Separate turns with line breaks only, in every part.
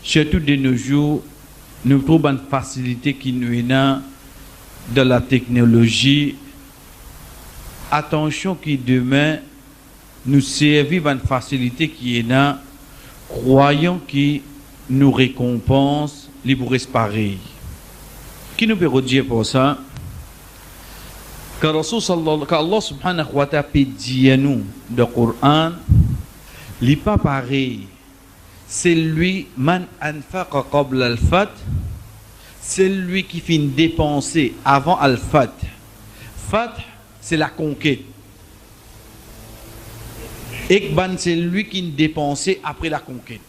surtout de nos jours, nous trouvons une facilité qui nous est dans la technologie. Attention qui demain nous servit une facilité qui est dans, croyons qui nous récompense, les pour pareil. Qui nous peut dire pour ça? Quand Allah subhanahu wa ta'ala dit à nous dans le Coran, il n'est pas pareil. C'est lui, man anfaqa qabla al-fat, c'est lui qui finit dépenser avant al-fat. Fat, c'est la conquête. Ekban, c'est lui qui dépensait après la conquête.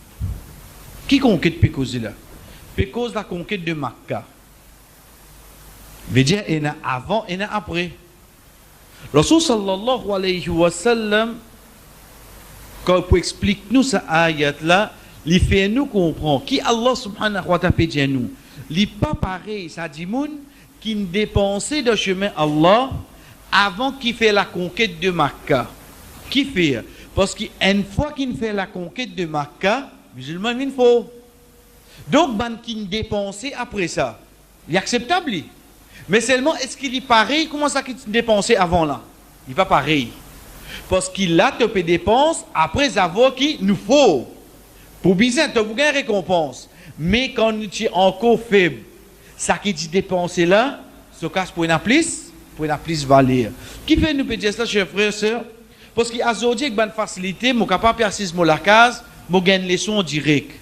Qui conquête peut causer là? Peut cause la conquête de Makkah. Veut dire, il y a avant et il y a après. Rasul sallallahu alayhi wa sallam, quand il explique nous cette ayat là, il fait nous comprendre qui Allah subhanahu wa ta'ala peut dire nous. Il n'est pas pareil, ça dit moun qui dépensait de chemin Allah avant qu'il fait la conquête de Makkah. Qui fait? Parce qu'une fois qu'il fait la conquête de Makkah, musulman il faut. Donc, ban qui dépensait après ça, il est acceptable. Mais seulement, est-ce qu'il est pareil? Comment ça qu'il dépensait avant là? Il n'est pas pareil. Parce qu'il a te dépense après avoir qu'il nous faut. Pour bien, tu as une récompense. Mais quand tu es encore faible, ça qui tu dépenses là, ce casse pour une plus valeur. Qui fait nous peut dire ça, chers frères et sœurs? Parce qu'aujourd'hui, avec une facilité, je suis capable d'assister à la case, je gagne les leçons en direct.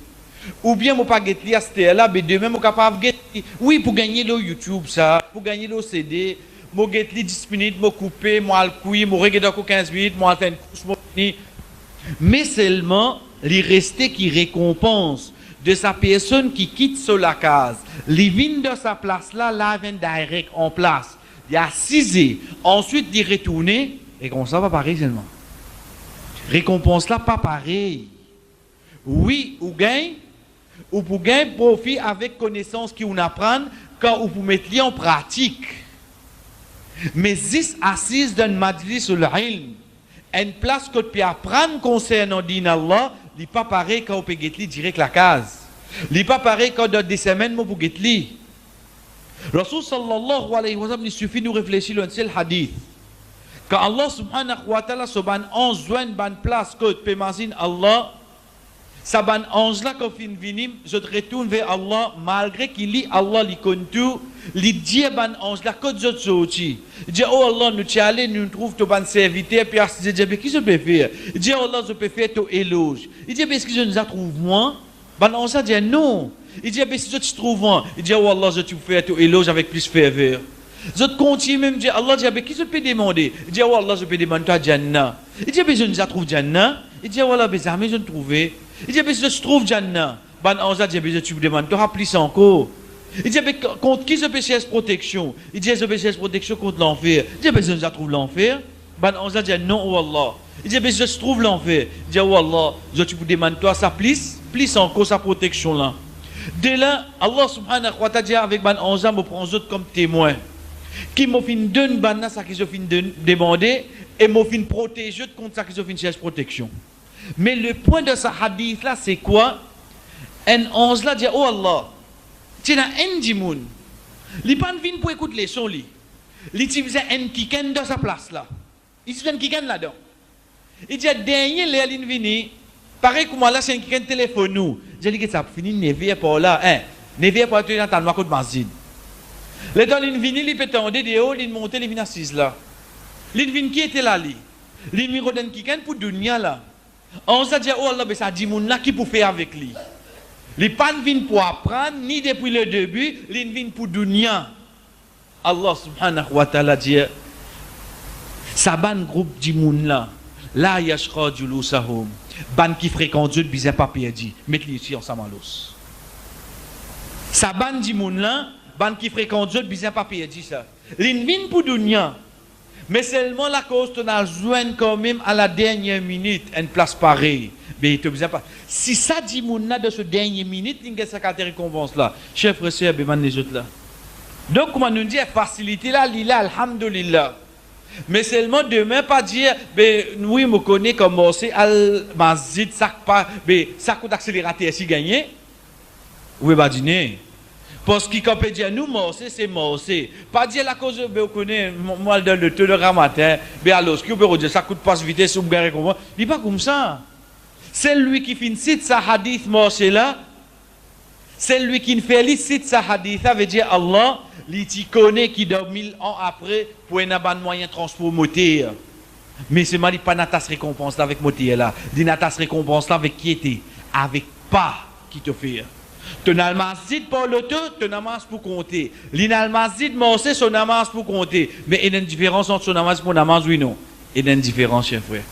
Ou bien, je ne peux pas gagner à là, mais demain, je suis capable de gagner. Oui, pour gagner le YouTube, ça, pour gagner le CD, je gagne 10 minutes, je coupe, je couille, je regarde 15 minutes, je fais une couche, je finis. Mais seulement, il reste qui récompense de sa personne qui quitte sur la case. Il vient de sa place là, là, vient direct en place. Il a assisé, ensuite il retourne, et comme ça, pas pareil seulement. Récompense là, pas pareil. Oui, ou gagne, ou pour gagner profit avec connaissance qu'on apprend, quand vous mettez en pratique. Mais 10 assises d'un majlis sur le ilm, une place que tu peux apprendre concernant din Allah, il n'est pas pareil quand vous pouvez gagner direct la case. Il n'est pas pareil quand dans des semaines, vous pouvez gagner. Rasul sallallahu alayhi wa sallam, il suffit de nous réfléchir à un seul hadith. Quand Allah subhanahu wa ta'ala se ban 11 joint ban place que tu peux imaginer Allah, ça ban 11 là quand fin vinim, je te retourne vers Allah malgré qu'il lit Allah li connaît tout, li dit ban 11 là que je te sorti. Il dit oh Allah nous t'y allé nous trouve ton ban serviteur puis il dit mais qui je peux faire? Il dit oh Allah je peux faire ton éloge. Il dit mais est-ce que je nous a trouve moi? Ban 11 là dit non. Il dit mais si je te trouve moi, il dit oh Allah je te faire ton éloge avec plus ferveur. Je continue même dire Allah dit mais qui je peux demander? Il dit oh Allah je peux demander toi Jannah. Il dit mais je nous a trouve Jannah. Il dit voilà mais jamais je ne trouvais. Il dit mais si je trouve Jannah. Ban Anza dit mais tu me demandes tu plus encore. Il dit mais contre qui je peux chercher protection? Il dit je peux chercher protection contre l'enfer. Il dit mais je nous a trouve l'enfer. Ban Anza dit non oh Allah. Il dit mais si je trouve l'enfer. Il dit oh Allah je tu me demandes toi ça plus encore sa protection là. Dès là Allah subhanahu wa ta'ala dit avec Ban Anza me prend autres comme témoin. Qui m'a fait donner banna ça qui je fin demander et m'a fait protéger contre ça qui je fin chercher protection. Mais le point de ce hadith là c'est quoi? Un 11 là dit oh Allah tu as un dimoun il pas vinn pour écouter les sons li il utilise un kiken dans sa place là il utilise un kiken là dedans il dit dernier les il vini pareil comme là c'est un kiken téléphone nous j'ai dit que ça fini 9h par là 9h par tu dans ta noix de masjid les temps il vini il peut tendre de haut il monter il vient assise là il vinn qui était là li il mi rodent kiken pour dunia là on s'est dit oh Allah mais ça dit moun là qui pour faire avec lui les pas vinn pour apprendre ni depuis le début les vinn pour dunia Allah subhanahu wa ta'ala dit ça ban groupe di moun là la yashqa julusahum ban qui fréquente Dieu bizarre pas perdu mettre les ici ensemble l'os ça ban di moun là ban qui fréquente Dieu bizarre pas perdu ça les vinn pour dunia. Mais seulement la cause on a joint quand même à la dernière minute une place pareille. Mais tu pas. Si ça dit mouna de ce dernier minute, il y a cette récompense là. Chef frère sœur, ben les autres là. Donc comment nous dire facilité là, lila alhamdulillah. Mais seulement demain pas dire ben oui me connais comment c'est al masjid ça pas ben ça coûte accélérateur si gagné. Oui, bah dîner. Parce qu'il peut dire nous morcer, c'est morcer. Pas dire la cause de connaît moi le te le matin, mais alors ce que peut dire ça coûte pas vitesse ou garer comment. Il pas comme ça. C'est lui qui finit sa hadith morcer là. C'est lui qui félicite sa hadith, ça veut dire Allah, il t'y connaît qui dort 1000 ans après pour un ban moyen de transport moteur. Mais c'est mal pas natas récompense avec moteur là. Dit natas récompense là avec qui était, avec pas qui te fait. Tu n'as masjid pour l'auto, tu n'as mas pour compter. L'inal masjid morcer son namaz pour compter. Mais il y a une différence entre son namaz pour namaz oui non. Il y a une différence chef frère.